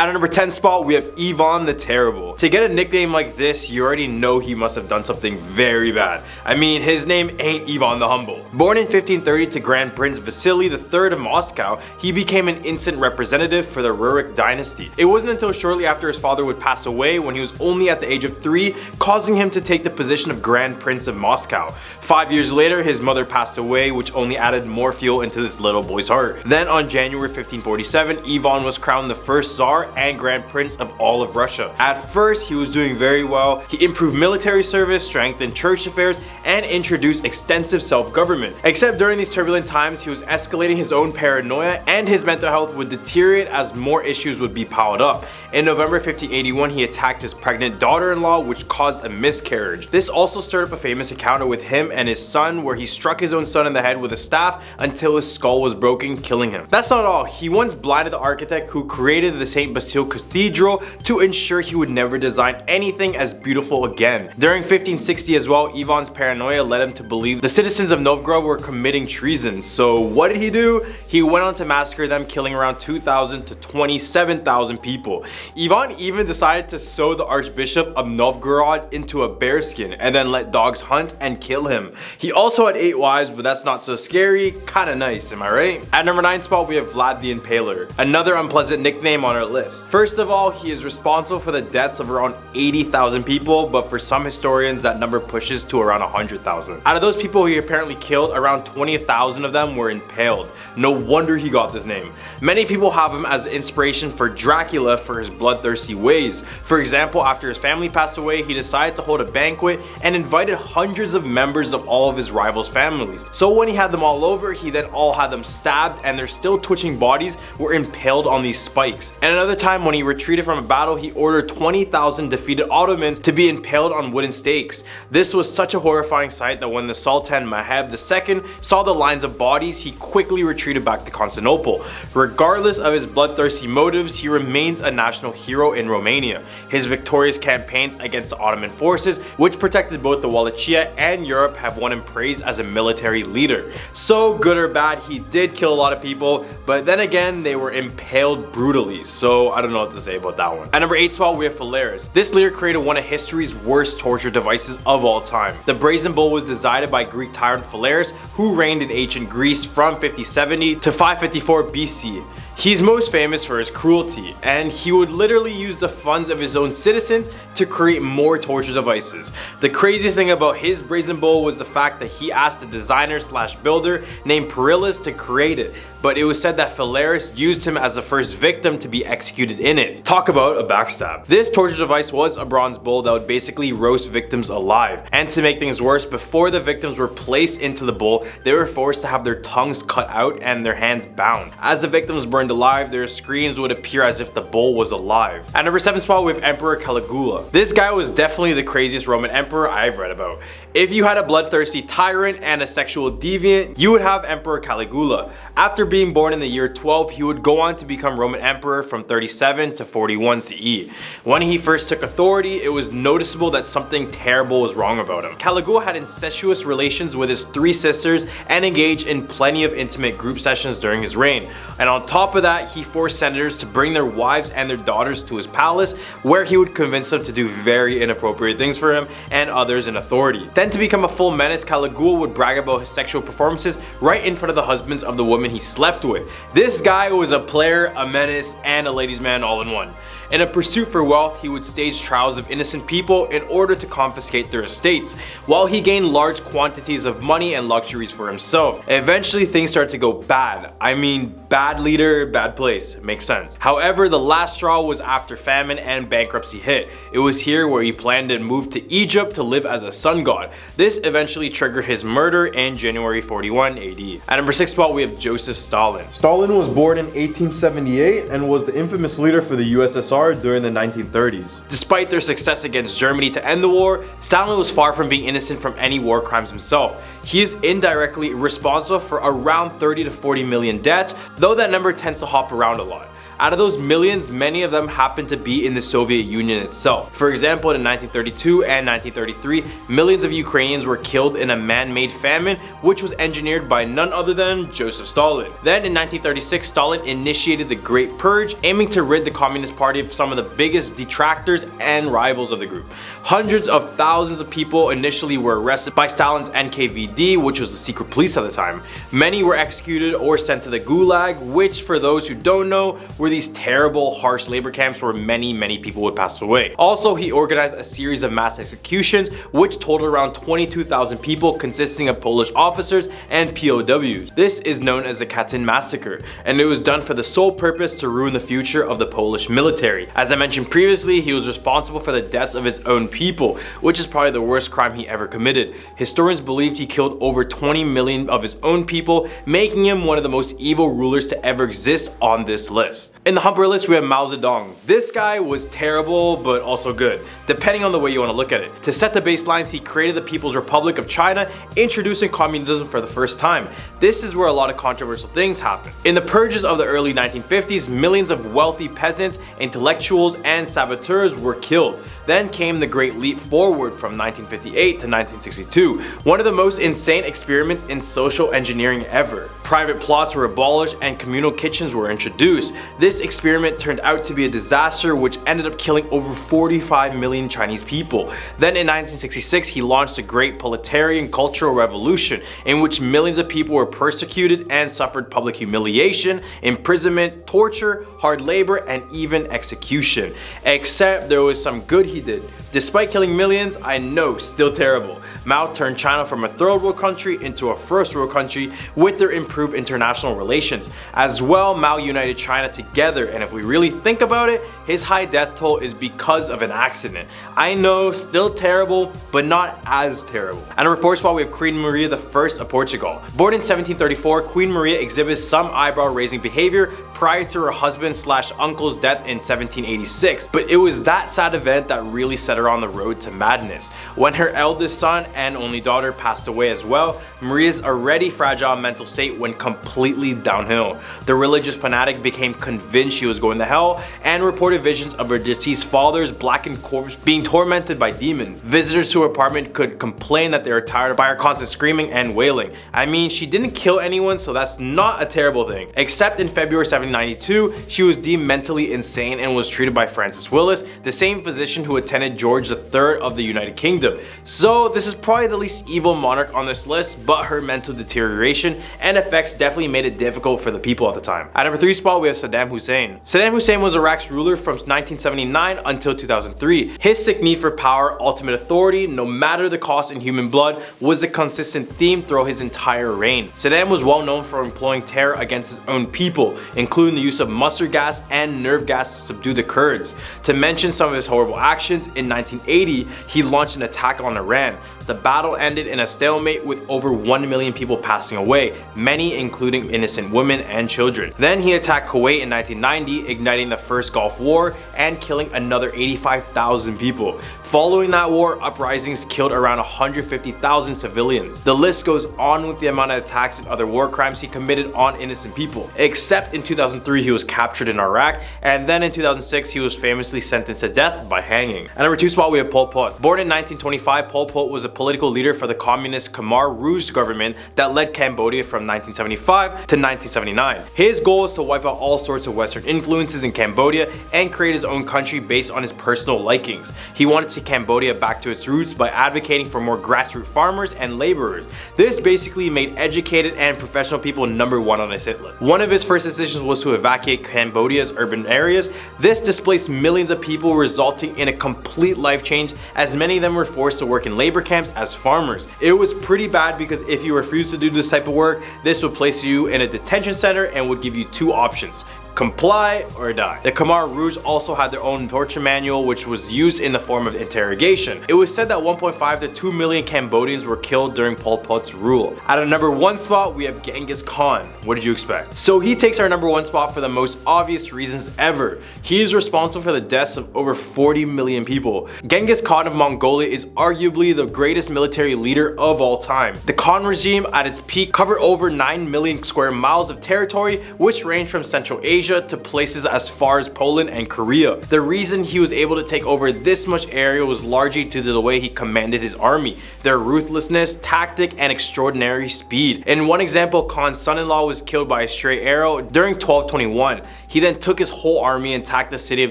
At our number 10 spot, we have Ivan the Terrible. To get a nickname like this, you already know he must have done something very bad. I mean, his name ain't Ivan the Humble. Born in 1530 to Grand Prince Vasily III of Moscow, he became an instant representative for the Rurik dynasty. It wasn't until shortly after his father would pass away, when he was only at the age of 3, causing him to take the position of Grand Prince of Moscow. 5 years later, his mother passed away, which only added more fuel into this little boy's heart. Then on January 1547, Ivan was crowned the first Tsar and Grand Prince of all of Russia. At first, he was doing very well. He improved military service, strengthened church affairs, and introduced extensive self-government. Except during these turbulent times, he was escalating his own paranoia, and his mental health would deteriorate as more issues would be piled up. In November 1581, he attacked his pregnant daughter-in-law, which caused a miscarriage. This also stirred up a famous encounter with him and his son, where he struck his own son in the head with a staff until his skull was broken, killing him. That's not all. He once blinded the architect who created the St. Basile Cathedral to ensure he would never design anything as beautiful again. During 1560 as well, Ivan's paranoia led him to believe the citizens of Novgorod were committing treason. So what did he do? He went on to massacre them, killing around 2,000 to 27,000 people. Ivan even decided to sew the Archbishop of Novgorod into a bearskin and then let dogs hunt and kill him. He also had 8 wives, but that's not so scary, kinda nice, am I right? At number 9 spot, we have Vlad the Impaler, another unpleasant nickname on our list. First of all, he is responsible for the deaths of around 80,000 people, but for some historians that number pushes to around 100,000. Out of those people he apparently killed, around 20,000 of them were impaled. No wonder he got this name. Many people have him as inspiration for Dracula for his bloodthirsty ways. For example, after his family passed away, he decided to hold a banquet and invited hundreds of members of all of his rivals' families. So when he had them all over, he then all had them stabbed, and their still twitching bodies were impaled on these spikes. And another time, when he retreated from a battle, he ordered 20,000 defeated Ottomans to be impaled on wooden stakes. This was such a horrifying sight that when the Sultan Mehmed II saw the lines of bodies, he quickly retreated back to Constantinople. Regardless of his bloodthirsty motives, he remains a national hero in Romania. His victorious campaigns against the Ottoman forces, which protected both the Wallachia and Europe, have won him praise as a military leader. So good or bad, he did kill a lot of people, but then again, they were impaled brutally, so I don't know what to say about that one. At number 8 spot, we have Phalaris. This leader created one of history's worst torture devices of all time. The brazen bull was designed by Greek tyrant Phalaris, who reigned in ancient Greece from 5070 to 554 BC. He's most famous for his cruelty, and he would literally use the funds of his own citizens to create more torture devices. The craziest thing about his brazen bull was the fact that he asked a designer slash builder named Perillus to create it, but it was said that Phalaris used him as the first victim to be executed in it. Talk about a backstab. This torture device was a bronze bull that would basically roast victims alive. And to make things worse, before the victims were placed into the bull, they were forced to have their tongues cut out and their hands bound. As the victims burned alive, their screams would appear as if the bull was alive. At number 7 spot, we have Emperor Caligula. This guy was definitely the craziest Roman emperor I've read about. If you had a bloodthirsty tyrant and a sexual deviant, you would have Emperor Caligula. After being born in the year 12, he would go on to become Roman emperor from 37 to 41 CE. When he first took authority, it was noticeable that something terrible was wrong about him. Caligula had incestuous relations with his 3 sisters and engaged in plenty of intimate group sessions during his reign. And on top of that, he forced senators to bring their wives and their daughters to his palace, where he would convince them to do very inappropriate things for him and others in authority. Then, to become a full menace, Caligula would brag about his sexual performances right in front of the husbands of the women he slept with. This guy was a player, a menace, and a ladies' man all in one. In a pursuit for wealth, he would stage trials of innocent people in order to confiscate their estates, while he gained large quantities of money and luxuries for himself. Eventually, things started to go bad. I mean, bad leader, bad place. Makes sense. However, the last straw was after famine and bankruptcy hit. It was here where he planned to move to Egypt to live as a sun god. This eventually triggered his murder in January 41 AD. At number 6 spot, we have Joseph Stalin. Stalin was born in 1878 and was the infamous leader for the USSR during the 1930s. Despite their success against Germany to end the war, Stalin was far from being innocent from any war crimes himself. He is indirectly responsible for around 30 to 40 million deaths, though that number tends to hop around a lot. Out of those millions, many of them happened to be in the Soviet Union itself. For example, in 1932 and 1933, millions of Ukrainians were killed in a man-made famine, which was engineered by none other than Joseph Stalin. Then in 1936, Stalin initiated the Great Purge, aiming to rid the Communist Party of some of the biggest detractors and rivals of the group. Hundreds of thousands of people initially were arrested by Stalin's NKVD, which was the secret police at the time. Many were executed or sent to the Gulag, which, for those who don't know, were these terrible, harsh labor camps where many people would pass away. Also, he organized a series of mass executions, which totaled around 22,000 people, consisting of Polish officers and POWs. This is known as the Katyn Massacre, and it was done for the sole purpose to ruin the future of the Polish military. As I mentioned previously, he was responsible for the deaths of his own people, which is probably the worst crime he ever committed. Historians believed he killed over 20 million of his own people, making him one of the most evil rulers to ever exist on this list. In the Humper list, we have Mao Zedong. This guy was terrible, but also good, depending on the way you want to look at it. To set the baselines, he created the People's Republic of China, introducing communism for the first time. This is where a lot of controversial things happen. In the purges of the early 1950s, millions of wealthy peasants, intellectuals, and saboteurs were killed. Then came the Great Leap Forward from 1958 to 1962, one of the most insane experiments in social engineering ever. Private plots were abolished and communal kitchens were introduced. This experiment turned out to be a disaster, which ended up killing over 45 million Chinese people. Then in 1966, he launched the Great Proletarian Cultural Revolution, in which millions of people were persecuted and suffered public humiliation, imprisonment, torture, hard labor, and even execution. Except there was some good he did. Despite killing millions, I know, still terrible. Mao turned China from a third world country into a first world country with their improved international relations. As well, Mao united China together, and if we really think about it, his high death toll is because of an accident. I know, still terrible, but not as terrible. At number 4 spot, we have Queen Maria I of Portugal. Born in 1734, Queen Maria exhibits some eyebrow-raising behavior prior to her husband/uncle's death in 1786, but it was that sad event that really set her on the road to madness. When her eldest son and only daughter passed away as well, Maria's already fragile mental state went completely downhill. The religious fanatic became convinced she was going to hell and reported visions of her deceased father's blackened corpse being tormented by demons. Visitors to her apartment could complain that they were tired by her constant screaming and wailing. I mean, she didn't kill anyone, so that's not a terrible thing. Except in February 1792, she was deemed mentally insane and was treated by Francis Willis, the same physician who attended George III of the United Kingdom. So this is probably the least evil monarch on this list, but her mental deterioration and effects definitely made it difficult for the people at the time. At number 3 spot, we have Saddam Hussein. Saddam Hussein was Iraq's ruler from 1979 until 2003. His sick need for power, ultimate authority, no matter the cost in human blood, was a consistent theme throughout his entire reign. Saddam was well known for employing terror against his own people, including the use of mustard gas and nerve gas to subdue the Kurds. To mention some of his horrible actions, in 1980, he launched an attack on Iran. The battle ended in a stalemate with over 1 million people passing away, many including innocent women and children. Then he attacked Kuwait in 1990, igniting the first Gulf War and killing another 85,000 people. Following that war, uprisings killed around 150,000 civilians. The list goes on with the amount of attacks and other war crimes he committed on innocent people. Except in 2003, he was captured in Iraq, and then in 2006, he was famously sentenced to death by hanging. At number 2 spot, we have Pol Pot. Born in 1925, Pol Pot was a political leader for the communist Khmer Rouge government that led Cambodia from 1975 to 1979. His goal was to wipe out all sorts of Western influences in Cambodia and create his own country based on his personal likings. He wanted to Cambodia back to its roots by advocating for more grassroots farmers and laborers. This basically made educated and professional people number 1 on his hit list. One of his first decisions was to evacuate Cambodia's urban areas. This displaced millions of people, resulting in a complete life change, as many of them were forced to work in labor camps as farmers. It was pretty bad because if you refused to do this type of work, this would place you in a detention center and would give you 2 options: comply or die. The Khmer Rouge also had their own torture manual, which was used in the form of interrogation. It was said that 1.5 to 2 million Cambodians were killed during Pol Pot's rule. At a number 1 spot, we have Genghis Khan. What did you expect? So he takes our number 1 spot for the most obvious reasons ever. He is responsible for the deaths of over 40 million people. Genghis Khan of Mongolia is arguably the greatest military leader of all time. The Khan regime at its peak covered over 9 million square miles of territory, which ranged from Central Asia Asia to places as far as Poland and Korea. The reason he was able to take over this much area was largely due to the way he commanded his army, their ruthlessness, tactic, and extraordinary speed. In one example, Khan's son-in-law was killed by a stray arrow during 1221. He then took his whole army and attacked the city of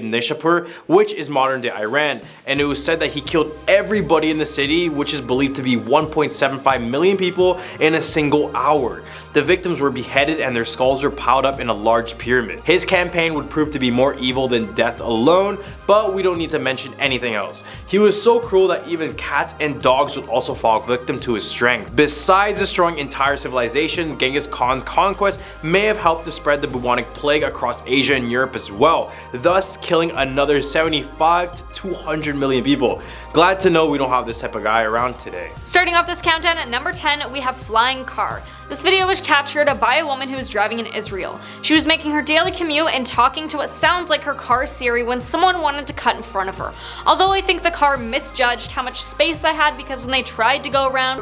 Nishapur, which is modern-day Iran, and it was said that he killed everybody in the city, which is believed to be 1.75 million people, in a single hour. The victims were beheaded and their skulls were piled up in a large pyramid. His campaign would prove to be more evil than death alone, but we don't need to mention anything else. He was so cruel that even cats and dogs would also fall victim to his strength. Besides destroying entire civilizations, Genghis Khan's conquest may have helped to spread the bubonic plague across Asia and Europe as well, thus killing another 75 to 200 million people. Glad to know we don't have this type of guy around today. Starting off this countdown at number 10, we have Flying Car. This video was captured by a woman who was driving in Israel. She was making her daily commute and talking to what sounds like her car Siri when someone wanted to cut in front of her. Although I think the car misjudged how much space they had, because when they tried to go around,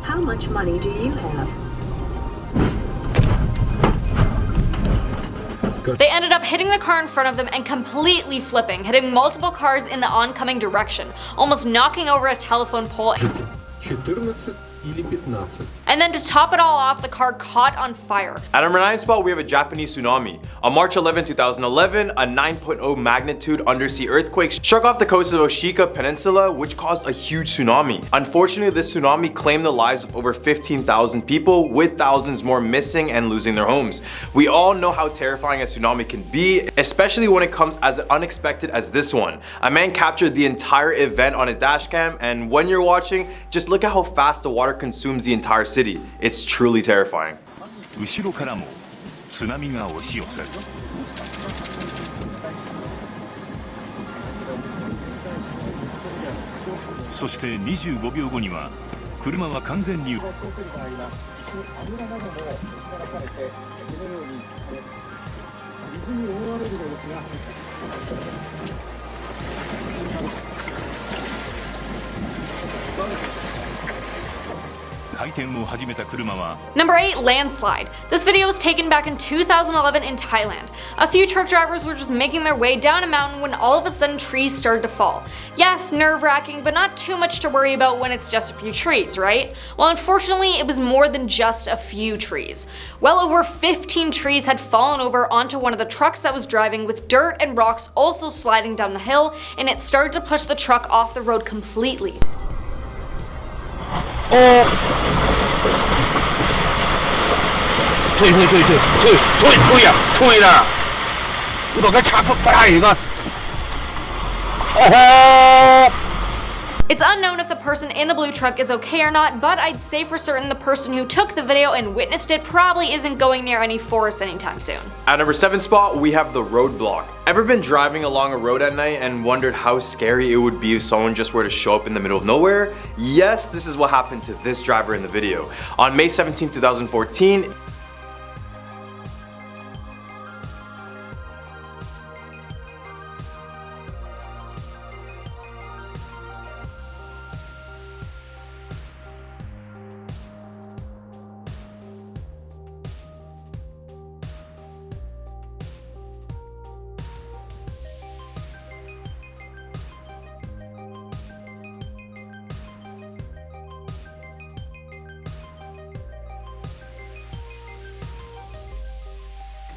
How much money do you have? they ended up hitting the car in front of them and completely flipping, hitting multiple cars in the oncoming direction, almost knocking over a telephone pole. 14 или 15. And then to top it all off, the car caught on fire. At number 9 spot, we have a Japanese tsunami. On March 11, 2011, a 9.0 magnitude undersea earthquake struck off the coast of Oshika Peninsula, which caused a huge tsunami. Unfortunately, this tsunami claimed the lives of over 15,000 people, with thousands more missing and losing their homes. We all know how terrifying a tsunami can be, especially when it comes as unexpected as this one. A man captured the entire event on his dashcam, and when you're watching, just look at how fast the water consumes the entire city. It's truly terrifying. 後ろからも津波が押し寄せる。そして25秒後には車は完全に。回転を始めた車は。 Number 8, landslide. This video was taken back in 2011 in Thailand. A few truck drivers were just making their way down a mountain when all of a sudden trees started to fall. Yes, nerve-wracking, but not too much to worry about when it's just a few trees, right? Well, unfortunately, it was more than just a few trees. Well over 15 trees had fallen over onto one of the trucks that was driving, with dirt and rocks also sliding down the hill, and it started to push the truck off the road completely. It's unknown if the person in the blue truck is okay or not, but I'd say for certain the person who took the video and witnessed it probably isn't going near any forest anytime soon. At number 7 spot, we have the roadblock. Ever been driving along a road at night and wondered how scary it would be if someone just were to show up in the middle of nowhere? Yes, this is what happened to this driver in the video. On May 17, 2014,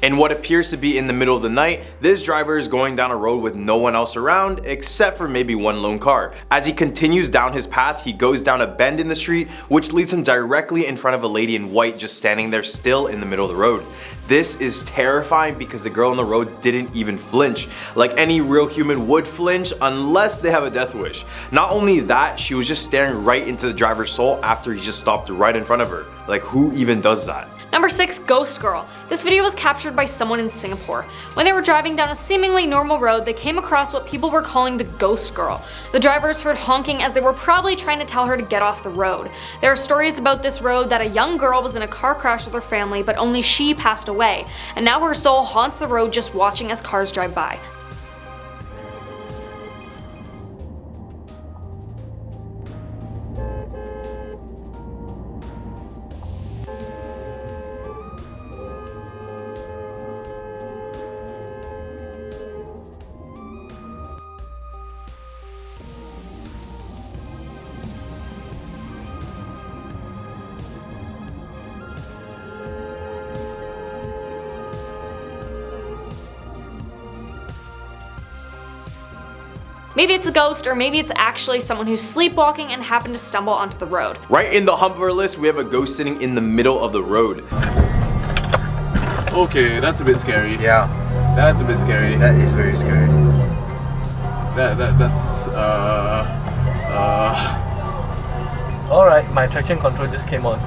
in what appears to be in the middle of the night, this driver is going down a road with no one else around except for maybe one lone car. As he continues down his path, he goes down a bend in the street, which leads him directly in front of a lady in white just standing there still in the middle of the road. This is terrifying because the girl on the road didn't even flinch, like any real human would flinch unless they have a death wish. Not only that, she was just staring right into the driver's soul after he just stopped right in front of her. Like, who even does that? Number 6, Ghost Girl. This video was captured by someone in Singapore. When they were driving down a seemingly normal road, they came across what people were calling the Ghost Girl. The drivers heard honking as they were probably trying to tell her to get off the road. There are stories about this road that a young girl was in a car crash with her family, but only she passed away, and now her soul haunts the road just watching as cars drive by. Maybe it's a ghost, or maybe it's actually someone who's sleepwalking and happened to stumble onto the road. Right in the hump of our list, we have a ghost sitting in the middle of the road. Okay, that's a bit scary. Yeah, That's a bit scary. that is very scary. That's Alright, my traction control just came on.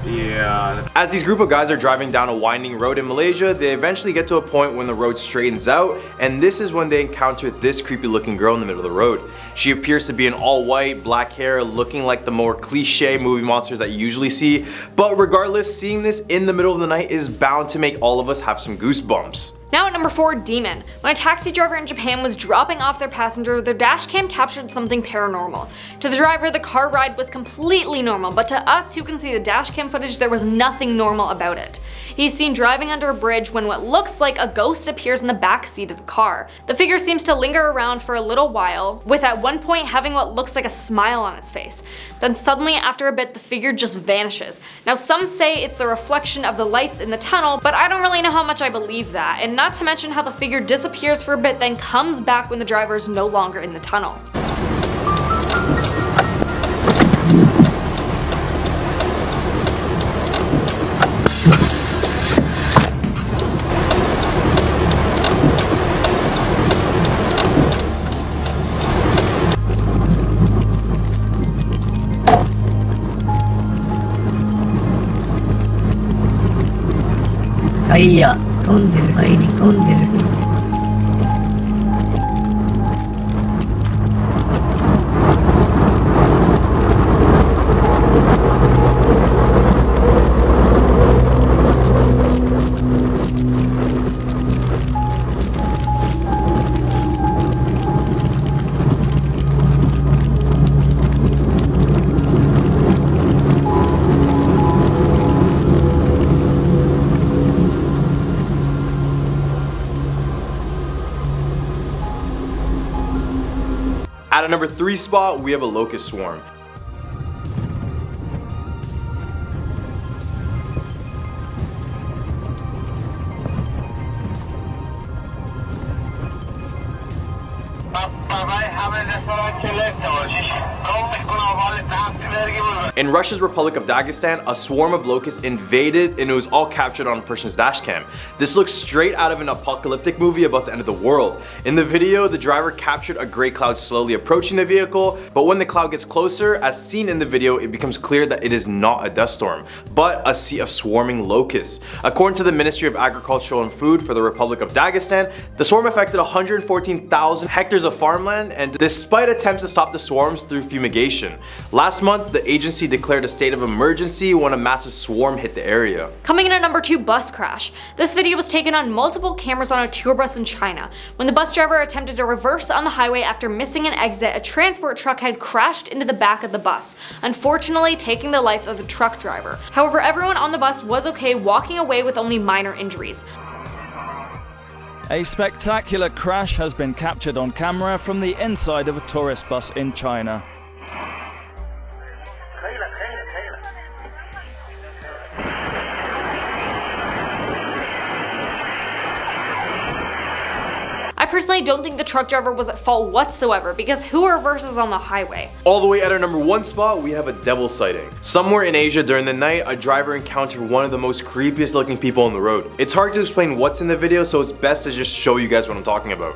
yeah. As these group of guys are driving down a winding road in Malaysia, they eventually get to a point when the road straightens out, and this is when they encounter this creepy looking girl in the middle of the road. She appears to be in all white, black hair, looking like the more cliche movie monsters that you usually see, but regardless, seeing this in the middle of the night is bound to make all of us have some goosebumps. Now at number 4, Demon. When a taxi driver in Japan was dropping off their passenger, their dash cam captured something paranormal. To the driver, the car ride was completely normal, but to us who can see the dash cam footage, there was nothing normal about it. He's seen driving under a bridge when what looks like a ghost appears in the back seat of the car. The figure seems to linger around for a little while, with at one point having what looks like a smile on its face. Then suddenly, after a bit, the figure just vanishes. Now some say it's the reflection of the lights in the tunnel, but I don't really know how much I believe that, and not to mention how the figure disappears for a bit then comes back when the driver is no longer in the tunnel. At a number 3 spot, we have a locust swarm. In Russia's Republic of Dagestan, a swarm of locusts invaded and it was all captured on a person's dashcam. This looks straight out of an apocalyptic movie about the end of the world. In the video, the driver captured a gray cloud slowly approaching the vehicle, but when the cloud gets closer, as seen in the video, it becomes clear that it is not a dust storm, but a sea of swarming locusts. According to the Ministry of Agriculture and Food for the Republic of Dagestan, the swarm affected 114,000 hectares of farmland, and despite attempts to stop the swarms through fumigation. Last month, the agency declared a state of emergency when a massive swarm hit the area. Coming in at number 2, bus crash. This video was taken on multiple cameras on a tour bus in China. When the bus driver attempted to reverse on the highway after missing an exit, a transport truck had crashed into the back of the bus, unfortunately taking the life of the truck driver. However, everyone on the bus was okay, walking away with only minor injuries. A spectacular crash has been captured on camera from the inside of a tourist bus in China. I personally don't think the truck driver was at fault whatsoever, because who reverses on the highway? All the way at our number 1 spot, we have a devil sighting. Somewhere in Asia during the night, a driver encountered one of the most creepiest looking people on the road. It's hard to explain what's in the video, so it's best to just show you guys what I'm talking about.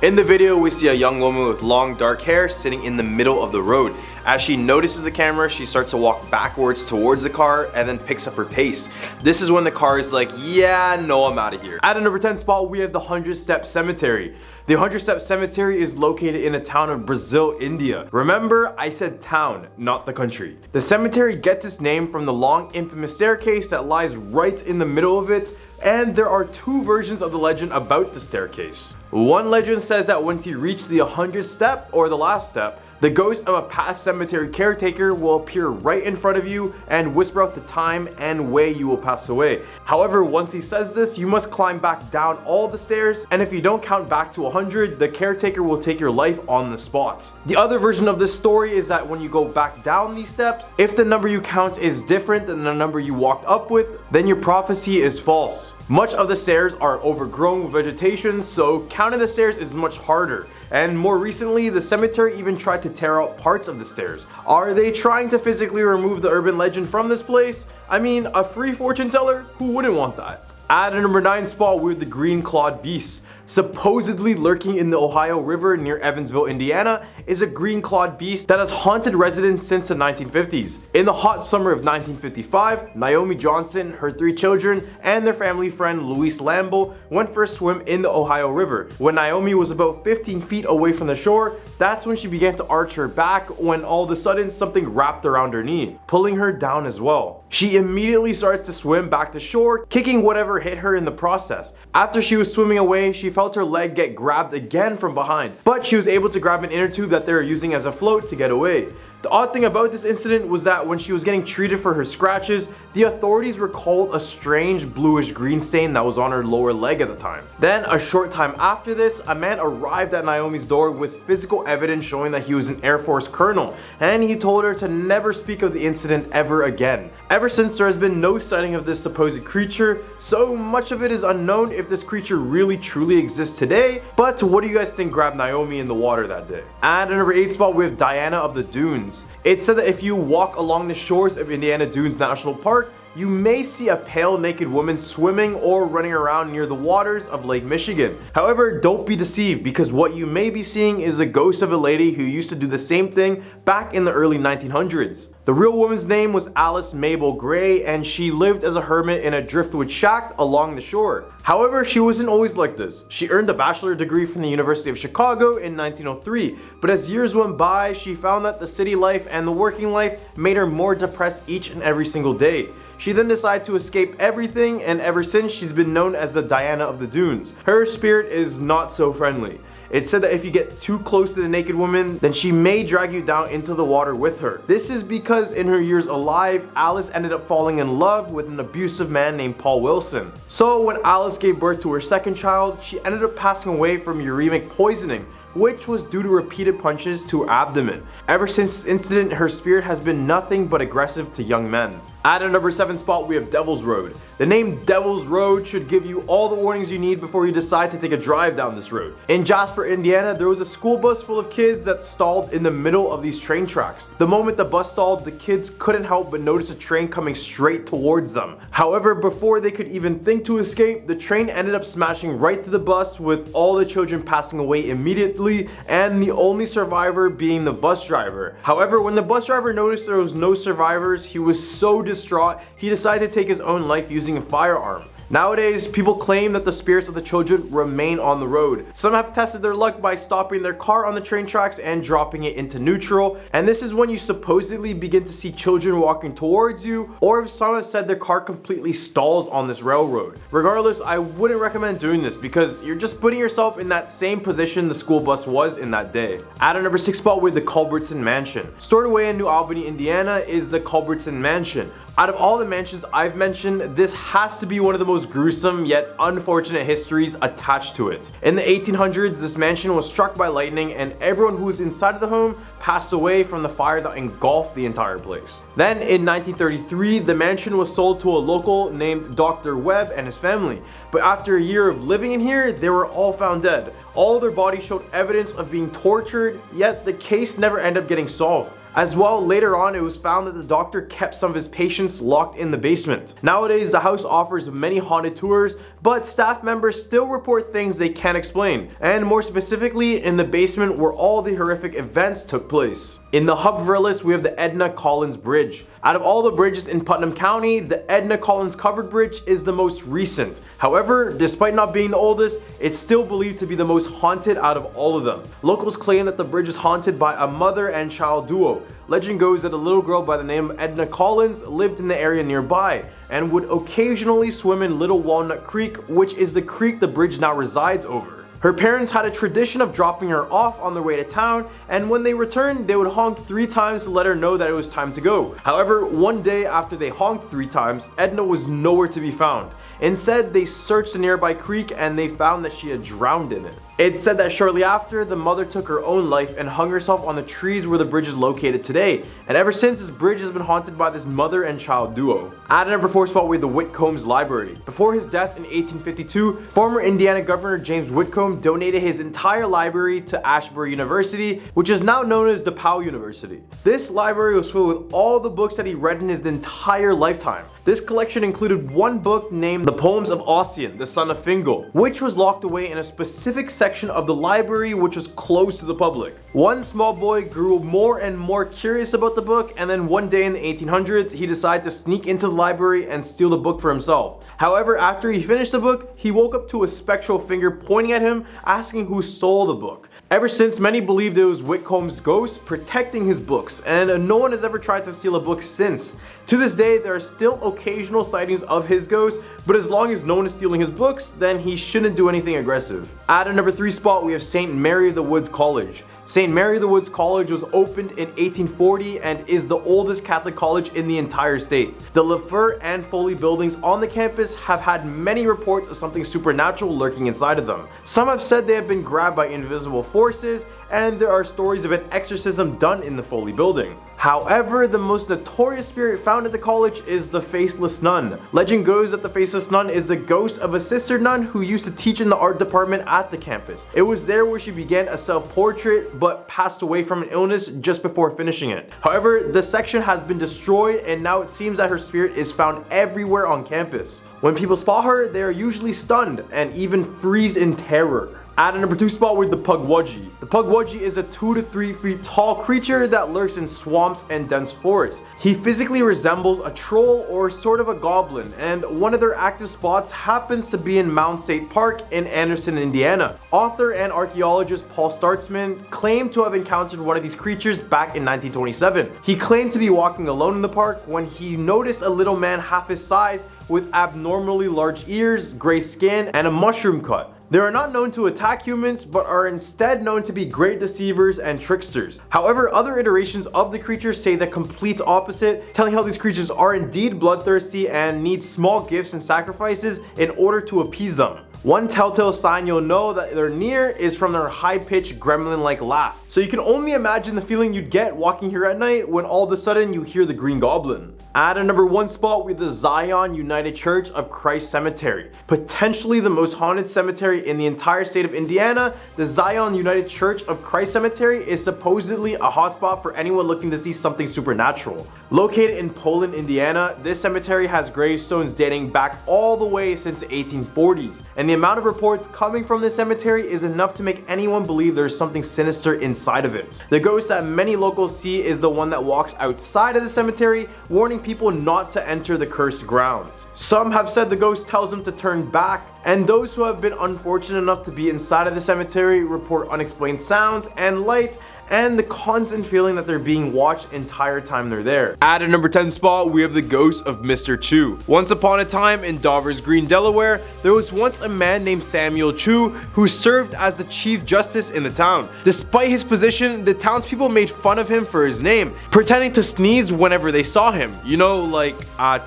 In the video, we see a young woman with long dark hair sitting in the middle of the road. As she notices the camera, she starts to walk backwards towards the car and then picks up her pace. This is when the car is like, yeah, no, I'm out of here. At a number 10 spot, we have the 100-Step Cemetery. The 100-Step Cemetery is located in a town of Brazil, India. Remember, I said town, not the country. The cemetery gets its name from the long infamous staircase that lies right in the middle of it, and there are 2 versions of the legend about the staircase. One legend says that once you reach the 100th step, or the last step, The ghost of a past cemetery caretaker will appear right in front of you and whisper out the time and way you will pass away. However, once he says this, you must climb back down all the stairs, and if you don't count back to 100, the caretaker will take your life on the spot. The other version of this story is that when you go back down these steps, if the number you count is different than the number you walked up with, then your prophecy is false. Much of the stairs are overgrown with vegetation, so counting the stairs is much harder. And more recently, the cemetery even tried to tear out parts of the stairs. Are they trying to physically remove the urban legend from this place? I mean, a free fortune teller? Who wouldn't want that? At a number 9 spot, we have the green clawed beast. Supposedly lurking in the Ohio River near Evansville, Indiana, is a green clawed beast that has haunted residents since the 1950s. In the hot summer of 1955, Naomi Johnson, her 3 children, and their family friend Luis Lambo went for a swim in the Ohio River. When Naomi was about 15 feet away from the shore, that's when she began to arch her back when all of a sudden something wrapped around her knee, pulling her down as well. She immediately started to swim back to shore, kicking whatever hit her in the process. After she was swimming away, she felt her leg get grabbed again from behind, but she was able to grab an inner tube that they were using as a float to get away. The odd thing about this incident was that when she was getting treated for her scratches, the authorities recalled a strange bluish green stain that was on her lower leg at the time. Then, a short time after this, a man arrived at Naomi's door with physical evidence showing that he was an Air Force colonel, and he told her to never speak of the incident ever again. Ever since, there has been no sighting of this supposed creature, so much of it is unknown if this creature really truly exists today. But what do you guys think grabbed Naomi in the water that day? At number 8 spot, we have Diana of the Dunes. It's said that if you walk along the shores of Indiana Dunes National Park, you may see a pale naked woman swimming or running around near the waters of Lake Michigan. However, don't be deceived, because what you may be seeing is a ghost of a lady who used to do the same thing back in the early 1900s. The real woman's name was Alice Mabel Gray, and she lived as a hermit in a driftwood shack along the shore. However, she wasn't always like this. She earned a bachelor's degree from the University of Chicago in 1903, but as years went by, she found that the city life and the working life made her more depressed each and every single day. She then decided to escape everything, and ever since she's been known as the Diana of the Dunes. Her spirit is not so friendly. It's said that if you get too close to the naked woman, then she may drag you down into the water with her. This is because in her years alive, Alice ended up falling in love with an abusive man named Paul Wilson. So when Alice gave birth to her second child, she ended up passing away from uremic poisoning, which was due to repeated punches to her abdomen. Ever since this incident, her spirit has been nothing but aggressive to young men. At a number 7 spot, we have Devil's Road. The name Devil's Road should give you all the warnings you need before you decide to take a drive down this road. In Jasper, Indiana, there was a school bus full of kids that stalled in the middle of these train tracks. The moment the bus stalled, the kids couldn't help but notice a train coming straight towards them. However, before they could even think to escape, the train ended up smashing right through the bus, with all the children passing away immediately, and the only survivor being the bus driver. However, when the bus driver noticed there was no survivors, he was so distraught, he decided to take his own life using a firearm. Nowadays, people claim that the spirits of the children remain on the road. Some have tested their luck by stopping their car on the train tracks and dropping it into neutral, and this is when you supposedly begin to see children walking towards you, or if someone has said their car completely stalls on this railroad. Regardless, I wouldn't recommend doing this because you're just putting yourself in that same position the school bus was in that day. At a number 6 spot, with the Culbertson Mansion. Stored away in New Albany, Indiana is the Culbertson Mansion. Out of all the mansions I've mentioned, this has to be one of the most gruesome yet unfortunate histories attached to it. In the 1800s, this mansion was struck by lightning, and everyone who was inside of the home passed away from the fire that engulfed the entire place. Then in 1933, the mansion was sold to a local named Dr. Webb and his family. But after a year of living in here, they were all found dead. All their bodies showed evidence of being tortured, yet the case never ended up getting solved. As well, later on, it was found that the doctor kept some of his patients locked in the basement. Nowadays, the house offers many haunted tours, but staff members still report things they can't explain, and more specifically, in the basement where all the horrific events took place. In the hub of our list, we have the Edna Collins Bridge. Out of all the bridges in Putnam County, the Edna Collins Covered Bridge is the most recent. However, despite not being the oldest, it's still believed to be the most haunted out of all of them. Locals claim that the bridge is haunted by a mother and child duo. Legend goes that a little girl by the name of Edna Collins lived in the area nearby and would occasionally swim in Little Walnut Creek, which is the creek the bridge now resides over. Her parents had a tradition of dropping her off on their way to town, and when they returned, they would honk 3 times to let her know that it was time to go. However, one day after they honked 3 times, Edna was nowhere to be found. Instead, they searched the nearby creek and they found that she had drowned in it. It's said that shortly after, the mother took her own life and hung herself on the trees where the bridge is located today. And ever since, this bridge has been haunted by this mother and child duo. At a number 4 spot, we have the Whitcomb's Library. Before his death in 1852, former Indiana Governor James Whitcomb donated his entire library to Ashbury University, which is now known as DePauw University. This library was filled with all the books that he read in his entire lifetime. This collection included one book named The Poems of Ossian, the Son of Fingal, which was locked away in a specific section of the library which was closed to the public. One small boy grew more and more curious about the book, and then one day in the 1800s, he decided to sneak into the library and steal the book for himself. However, after he finished the book, he woke up to a spectral finger pointing at him, asking who stole the book. Ever since, many believed it was Whitcomb's ghost protecting his books, and no one has ever tried to steal a book since. To this day, there are still occasional sightings of his ghost, but as long as no one is stealing his books, then he shouldn't do anything aggressive. At a number 3 spot, we have St. Mary of the Woods College. St. Mary of the Woods College was opened in 1840 and is the oldest Catholic college in the entire state. The Lefevre and Foley buildings on the campus have had many reports of something supernatural lurking inside of them. Some have said they have been grabbed by invisible forces, and there are stories of an exorcism done in the Foley building. However, the most notorious spirit found at the college is the Faceless Nun. Legend goes that the Faceless Nun is the ghost of a sister nun who used to teach in the art department at the campus. It was there where she began a self-portrait but passed away from an illness just before finishing it. However, the section has been destroyed and now it seems that her spirit is found everywhere on campus. When people spot her, they are usually stunned and even freeze in terror. At a number 2 spot with the Pukwudgie. The Pukwudgie is a 2 to 3 feet tall creature that lurks in swamps and dense forests. He physically resembles a troll or sort of a goblin, and one of their active spots happens to be in Mound State Park in Anderson, Indiana. Author and archaeologist Paul Startzman claimed to have encountered one of these creatures back in 1927. He claimed to be walking alone in the park when he noticed a little man half his size with abnormally large ears, gray skin, and a mushroom cut. They are not known to attack humans, but are instead known to be great deceivers and tricksters. However, other iterations of the creatures say the complete opposite, telling how these creatures are indeed bloodthirsty and need small gifts and sacrifices in order to appease them. One telltale sign you'll know that they're near is from their high-pitched gremlin-like laugh. So you can only imagine the feeling you'd get walking here at night when all of a sudden you hear the Green Goblin. At a number 1 spot, we have the Zion United Church of Christ Cemetery. Potentially the most haunted cemetery in the entire state of Indiana, the Zion United Church of Christ Cemetery is supposedly a hotspot for anyone looking to see something supernatural. Located in Poland, Indiana, this cemetery has gravestones dating back all the way since the 1840s, and the amount of reports coming from this cemetery is enough to make anyone believe there's something sinister inside of it. The ghost that many locals see is the one that walks outside of the cemetery, warning people not to enter the cursed grounds. Some have said the ghost tells them to turn back, and those who have been unfortunate enough to be inside of the cemetery report unexplained sounds and lights and the constant feeling that they're being watched entire time they're there. At a number 10 spot, we have the ghost of Mr. Chu. Once upon a time in Dover's Green, Delaware, there was once a man named Samuel Chu who served as the chief justice in the town. Despite his position, the townspeople made fun of him for his name, pretending to sneeze whenever they saw him. You know, like,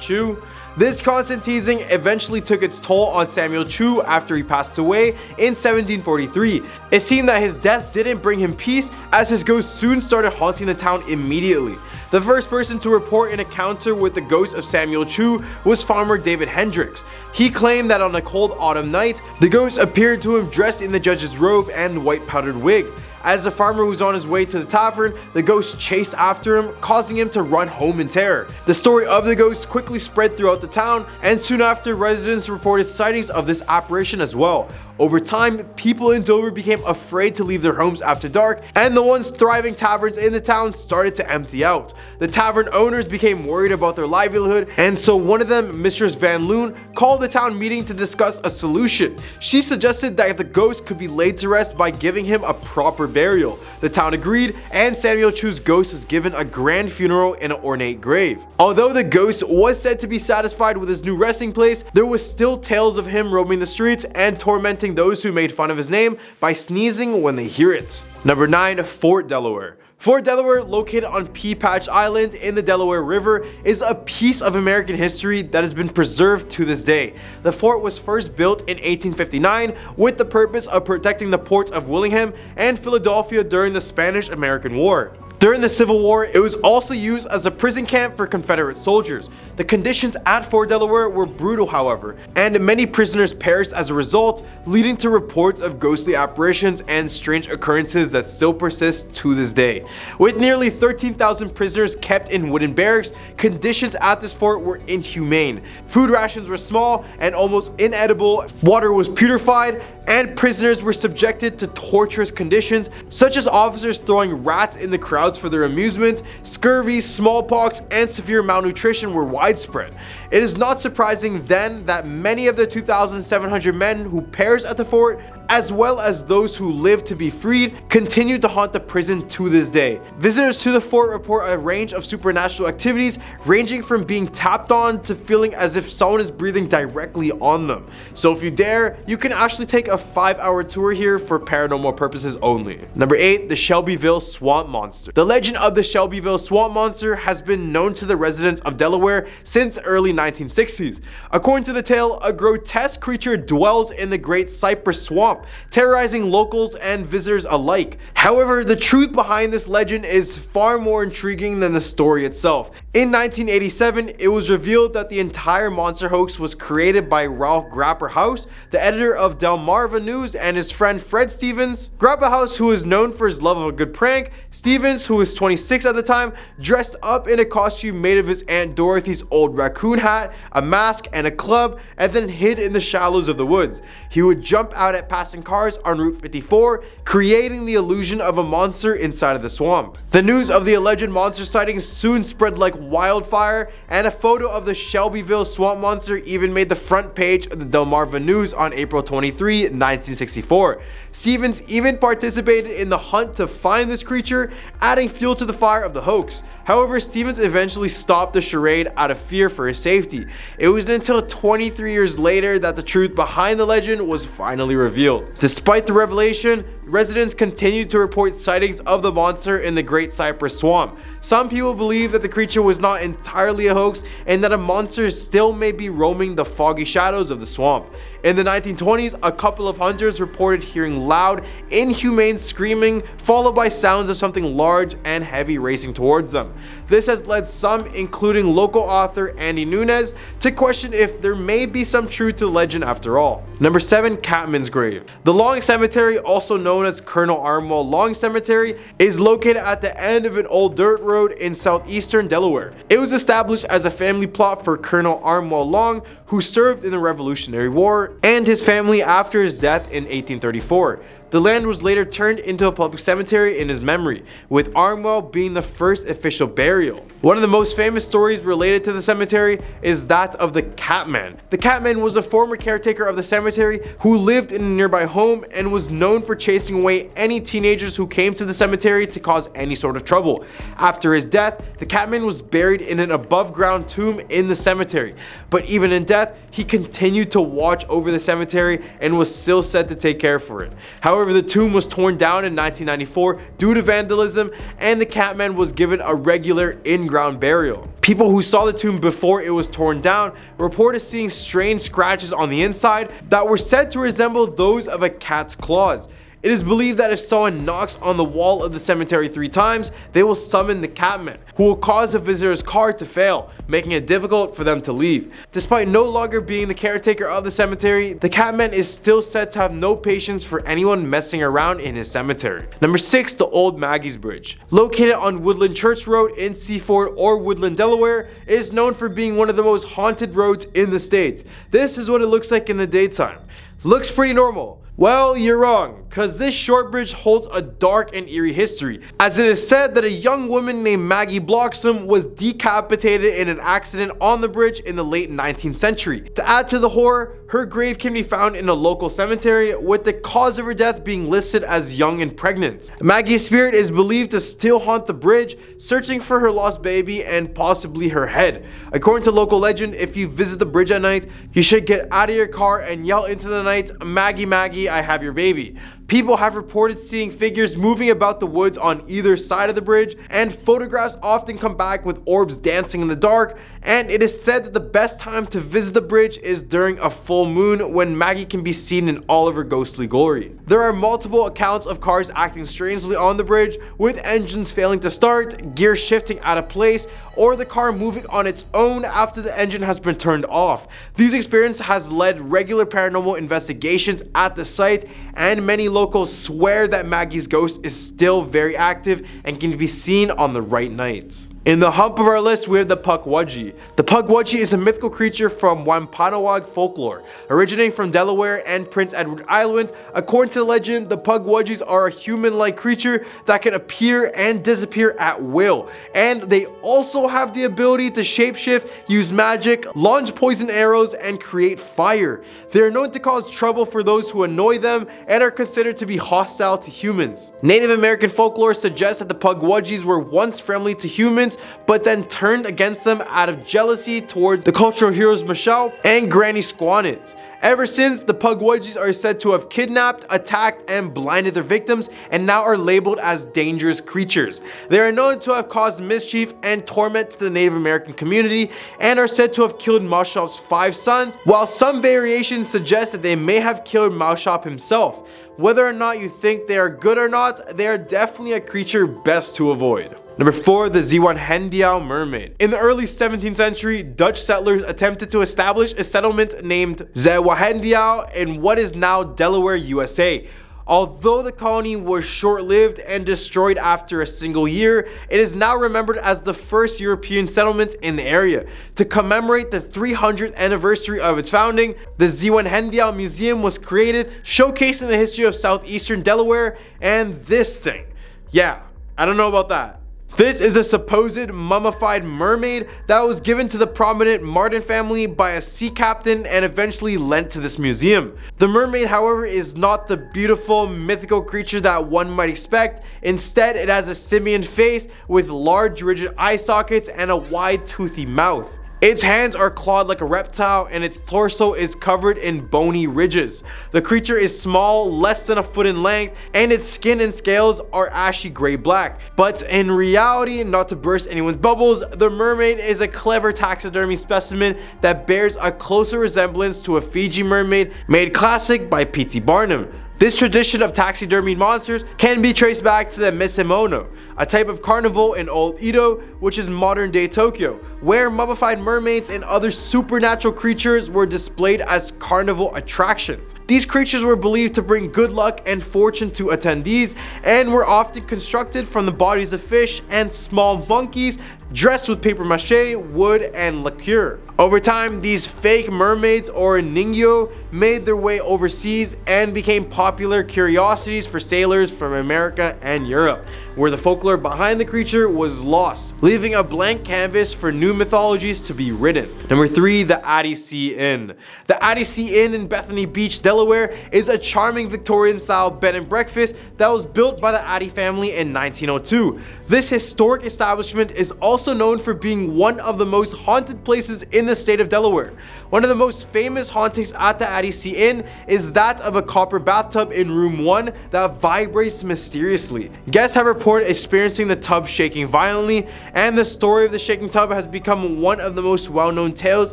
Chu? This constant teasing eventually took its toll on Samuel Chu after he passed away in 1743. It seemed that his death didn't bring him peace, as his ghost soon started haunting the town immediately. The first person to report an encounter with the ghost of Samuel Chu was farmer David Hendricks. He claimed that on a cold autumn night, the ghost appeared to him dressed in the judge's robe and white powdered wig. As the farmer was on his way to the tavern, the ghost chased after him, causing him to run home in terror. The story of the ghost quickly spread throughout the town, and soon after, residents reported sightings of this apparition as well. Over time, people in Dover became afraid to leave their homes after dark, and the once thriving taverns in the town started to empty out. The tavern owners became worried about their livelihood, and so one of them, Mistress Van Loon, called the town meeting to discuss a solution. She suggested that the ghost could be laid to rest by giving him a proper burial. The town agreed, and Samuel Chu's ghost was given a grand funeral in an ornate grave. Although the ghost was said to be satisfied with his new resting place, there was still tales of him roaming the streets and tormenting taunting those who made fun of his name by sneezing when they hear it. Number 9. Fort Delaware. Fort Delaware, located on Pea Patch Island in the Delaware River, is a piece of American history that has been preserved to this day. The fort was first built in 1859 with the purpose of protecting the ports of Willingham and Philadelphia during the Spanish-American War. During the Civil War, it was also used as a prison camp for Confederate soldiers. The conditions at Fort Delaware were brutal, however, and many prisoners perished as a result, leading to reports of ghostly apparitions and strange occurrences that still persist to this day. With nearly 13,000 prisoners kept in wooden barracks, conditions at this fort were inhumane. Food rations were small and almost inedible, water was putrefied, and prisoners were subjected to torturous conditions, such as officers throwing rats in the crowds for their amusement. Scurvy, smallpox, and severe malnutrition were widespread. It is not surprising then that many of the 2,700 men who perished at the fort, as well as those who lived to be freed, continue to haunt the prison to this day. Visitors to the fort report a range of supernatural activities, ranging from being tapped on to feeling as if someone is breathing directly on them. So if you dare, you can actually take a 5-hour tour here for paranormal purposes only. Number 8. The Shelbyville Swamp Monster. The legend of the Shelbyville Swamp Monster has been known to the residents of Delaware since early 1960s. According to the tale, a grotesque creature dwells in the Great Cypress Swamp, terrorizing locals and visitors alike. However, the truth behind this legend is far more intriguing than the story itself. In 1987, it was revealed that the entire monster hoax was created by Ralph Grapperhaus, the editor of Delmarva News, and his friend Fred Stevens. Grapperhaus, who is known for his love of a good prank, Stevens, who was 26 at the time, dressed up in a costume made of his Aunt Dorothy's old raccoon hat, a mask, and a club, and then hid in the shallows of the woods. He would jump out at passing cars on Route 54, creating the illusion of a monster inside of the swamp. The news of the alleged monster sightings soon spread like wildfire, and a photo of the Shelbyville Swamp Monster even made the front page of the Delmarva News on April 23, 1964. Stevens even participated in the hunt to find this creature, adding fuel to the fire of the hoax. However, Stevens eventually stopped the charade out of fear for his safety. It wasn't until 23 years later that the truth behind the legend was finally revealed. Despite the revelation, residents continued to report sightings of the monster in the Great Cypress Swamp. Some people believe that the creature was not entirely a hoax and that a monster still may be roaming the foggy shadows of the swamp. In the 1920s, a couple of hunters reported hearing loud, inhumane screaming, followed by sounds of something large and heavy racing towards them. This has led some, including local author Andy Nunes, to question if there may be some truth to the legend after all. Number 7. Catman's Grave. The Long Cemetery, also known as Colonel Armwell Long Cemetery, is located at the end of an old dirt road in southeastern Delaware. It was established as a family plot for Colonel Armwell Long, who served in the Revolutionary War, and his family after his death in 1834. The land was later turned into a public cemetery in his memory, with Armwell being the first official burial. One of the most famous stories related to the cemetery is that of the Catman. The Catman was a former caretaker of the cemetery who lived in a nearby home and was known for chasing away any teenagers who came to the cemetery to cause any sort of trouble. After his death, the Catman was buried in an above-ground tomb in the cemetery. But even in death, he continued to watch over the cemetery and was still said to take care for it. However, the tomb was torn down in 1994 due to vandalism, and the Catman was given a regular in-ground burial. People who saw the tomb before it was torn down reported seeing strange scratches on the inside that were said to resemble those of a cat's claws. It is believed that if someone knocks on the wall of the cemetery 3 times, they will summon the Catman, who will cause a visitor's car to fail, making it difficult for them to leave. Despite no longer being the caretaker of the cemetery, the Catman is still said to have no patience for anyone messing around in his cemetery. Number 6. The Old Maggie's Bridge. Located on Woodland Church Road in Seaford or Woodland, Delaware, it is known for being one of the most haunted roads in the state. This is what it looks like in the daytime. Looks pretty normal. Well, you're wrong. cause this short bridge holds a dark and eerie history, as it is said that a young woman named Maggie Bloxham was decapitated in an accident on the bridge in the late 19th century. To add to the horror, her grave can be found in a local cemetery, with the cause of her death being listed as young and pregnant. Maggie's spirit is believed to still haunt the bridge, searching for her lost baby and possibly her head. According to local legend, if you visit the bridge at night, you should get out of your car and yell into the night, "Maggie, Maggie, I have your baby." People have reported seeing figures moving about the woods on either side of the bridge, and photographs often come back with orbs dancing in the dark, and it is said that the best time to visit the bridge is during a full moon, when Maggie can be seen in all of her ghostly glory. There are multiple accounts of cars acting strangely on the bridge, with engines failing to start, gears shifting out of place, or the car moving on its own after the engine has been turned off. These experiences has led regular paranormal investigations at the site, and many locals swear that Maggie's ghost is still very active and can be seen on the right nights. In the hump of our list, we have the Pukwudgie. The Pukwudgie is a mythical creature from Wampanoag folklore, originating from Delaware and Prince Edward Island. According to the legend, the Pukwudgies are a human-like creature that can appear and disappear at will, and they also have the ability to shapeshift, use magic, launch poison arrows, and create fire. They are known to cause trouble for those who annoy them and are considered to be hostile to humans. Native American folklore suggests that the Pukwudgies were once friendly to humans, but then turned against them out of jealousy towards the cultural heroes Michelle and Granny Squanit. Ever since, the Pukwudgies are said to have kidnapped, attacked, and blinded their victims, and now are labeled as dangerous creatures. They are known to have caused mischief and torment to the Native American community, and are said to have killed Maushop's 5 sons, while some variations suggest that they may have killed Maushop himself. Whether or not you think they are good or not, they are definitely a creature best to avoid. Number 4, the Zeewanhendiao mermaid. In the early 17th century, Dutch settlers attempted to establish a settlement named Zeewanhendiao in what is now Delaware, USA. Although the colony was short-lived and destroyed after a single year, it is now remembered as the first European settlement in the area. To commemorate the 300th anniversary of its founding, the Zeewanhendiao Museum was created, showcasing the history of southeastern Delaware. And this thing, yeah, I don't know about that. This is a supposed mummified mermaid that was given to the prominent Martin family by a sea captain and eventually lent to this museum. The mermaid, however, is not the beautiful mythical creature that one might expect. Instead, it has a simian face with large rigid eye sockets and a wide toothy mouth. Its hands are clawed like a reptile, and its torso is covered in bony ridges. The creature is small, less than a foot in length, and its skin and scales are ashy gray-black. But in reality, not to burst anyone's bubbles, the mermaid is a clever taxidermy specimen that bears a closer resemblance to a Fiji mermaid made classic by P.T. Barnum. This tradition of taxidermied monsters can be traced back to the Misemono, a type of carnival in Old Edo, which is modern-day Tokyo, where mummified mermaids and other supernatural creatures were displayed as carnival attractions. These creatures were believed to bring good luck and fortune to attendees, and were often constructed from the bodies of fish and small monkeys dressed with paper mache, wood, and lacquer. Over time, these fake mermaids, or ningyo, made their way overseas and became popular curiosities for sailors from America and Europe, where the folklore behind the creature was lost, leaving a blank canvas for new mythologies to be written. Number 3, the Addie C Inn. The Addie C Inn in Bethany Beach, Delaware is a charming Victorian-style bed and breakfast that was built by the Addie family in 1902. This historic establishment is also known for being one of the most haunted places in the state of Delaware. One of the most famous hauntings at the Addie C Inn is that of a copper bathtub in room 1 that vibrates mysteriously. Guests have reported experiencing the tub shaking violently, and the story of the shaking tub has become one of the most well-known tales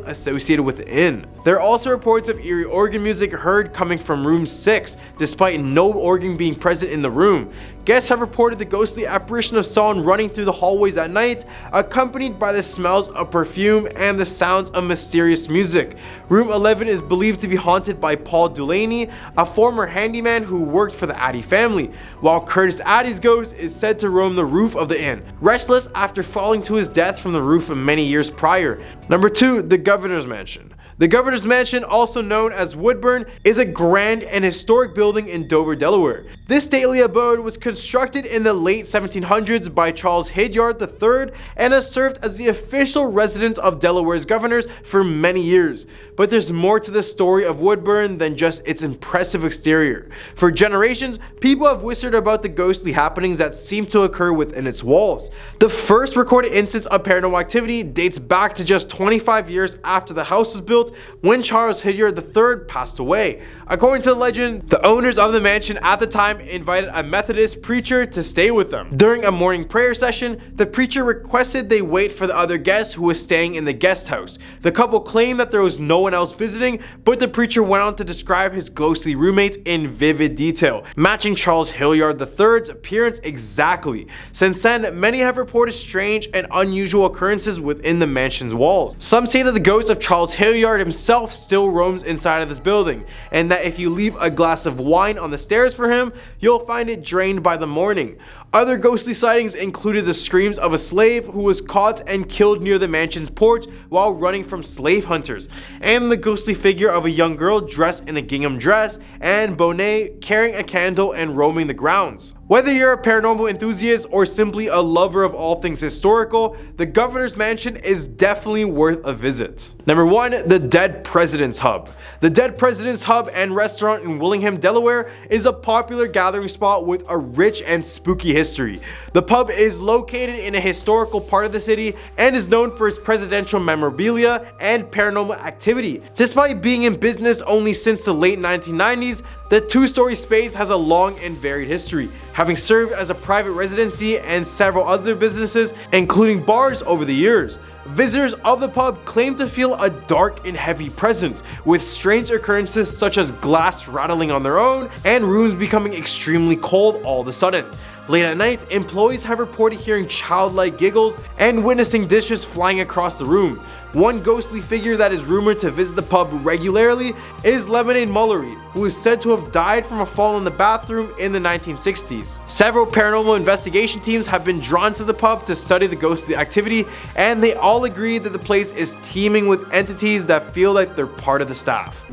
associated with the inn. There are also reports of eerie organ music heard coming from room 6, despite no organ being present in the room. Guests have reported the ghostly apparition of someone running through the hallways at night, accompanied by the smells of perfume and the sounds of mysterious music. Room 11 is believed to be haunted by Paul Dulaney, a former handyman who worked for the Addie family, while Curtis Addie's ghost is said to roam the roof of the inn, restless after falling to his death from the roof many years prior. Number 2, the Governor's Mansion. The Governor's Mansion, also known as Woodburn, is a grand and historic building in Dover, Delaware. This stately abode was constructed in the late 1700s by Charles Hilliard III and has served as the official residence of Delaware's governors for many years. But there's more to the story of Woodburn than just its impressive exterior. For generations, people have whispered about the ghostly happenings that seem to occur within its walls. The first recorded instance of paranormal activity dates back to just 25 years after the house was built, when Charles Hilliard III passed away. According to the legend, the owners of the mansion at the time invited a Methodist preacher to stay with them. During a morning prayer session, the preacher requested they wait for the other guest who was staying in the guest house. The couple claimed that there was no one else visiting, but the preacher went on to describe his ghostly roommates in vivid detail, matching Charles Hilliard III's appearance exactly. Since then, many have reported strange and unusual occurrences within the mansion's walls. Some say that the ghost of Charles Hilliard himself still roams inside of this building, and that if you leave a glass of wine on the stairs for him, you'll find it drained by the morning. Other ghostly sightings included the screams of a slave who was caught and killed near the mansion's porch while running from slave hunters, and the ghostly figure of a young girl dressed in a gingham dress and bonnet carrying a candle and roaming the grounds. Whether you're a paranormal enthusiast or simply a lover of all things historical, the Governor's Mansion is definitely worth a visit. Number 1. The Dead President's Hub. The Dead President's Hub and Restaurant in Willingham, Delaware is a popular gathering spot with a rich and spooky history. The pub is located in a historical part of the city and is known for its presidential memorabilia and paranormal activity. Despite being in business only since the late 1990s, the two-story space has a long and varied history, having served as a private residency and several other businesses, including bars, over the years. Visitors of the pub claim to feel a dark and heavy presence, with strange occurrences such as glass rattling on their own and rooms becoming extremely cold all of a sudden. Late at night, employees have reported hearing childlike giggles and witnessing dishes flying across the room. One ghostly figure that is rumored to visit the pub regularly is Lemonade Mullery, who is said to have died from a fall in the bathroom in the 1960s. Several paranormal investigation teams have been drawn to the pub to study the ghostly activity, and they all agree that the place is teeming with entities that feel like they're part of the staff.